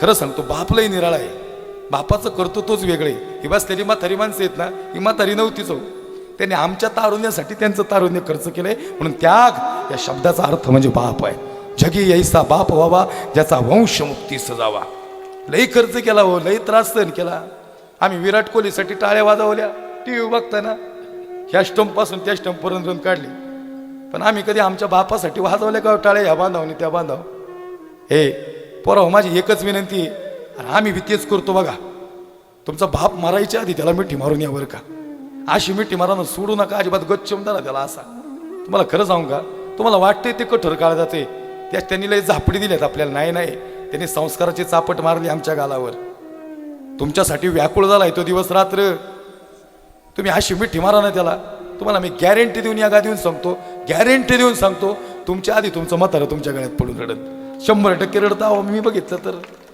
खरं सांगतो बाप लय निराळा आहे. बापाचं करतो तोच वेगळे. ही बसलेली म्हातारी माणसं आहेत ना, ही म्हातारी नव्हतीच हो. त्यांनी आमच्या तारुण्यासाठी त्यांचं तारुण्य खर्च केलंय. म्हणून त्याग या शब्दाचा अर्थ म्हणजे बाप आहे. जगी यायचा बाप व्हावा, ज्याचा वंश मुक्ती सजावा. लई खर्च केला हो, लई त्रास सहन केला. आम्ही विराट कोहलीसाठी टाळ्या वाजवल्या टीव्ही बघताना, ह्या स्टंपपासून त्या स्टंपपर्यंत रन काढली. पण आम्ही कधी आमच्या बापासाठी वाजवल्या का टाळ्या, ह्या बांधाव त्या बांधाव. हे पोराव, माझी एकच विनंती आहे, आणि आम्ही बी तेच करतो बघा. तुमचा बाप मारायच्या आधी त्याला मिठी मारून या बरं का. अशी मिठी मारानं सोडू नका अजिबात, गच्चम धरा त्याला असा. तुम्हाला खरं सांगू का, तुम्हाला वाटतंय ते कठोर काळ जाते, त्याच त्यांनी लय झापडी दिल्यात आपल्याला. नाही नाही, त्यांनी संस्काराची चापट मारली आमच्या गालावर. तुमच्यासाठी व्याकुळ झालाय तो दिवस रात्र. तुम्ही अशी मिठी मारा ना त्याला, तुम्हाला मी गॅरंटी देऊन या देऊन सांगतो, गॅरंटी देऊन सांगतो, तुमच्या आधी तुमचं म्हातारं तुमच्या गळ्यात पडून रडत, 100% रडत आहो मी बघितलं तर.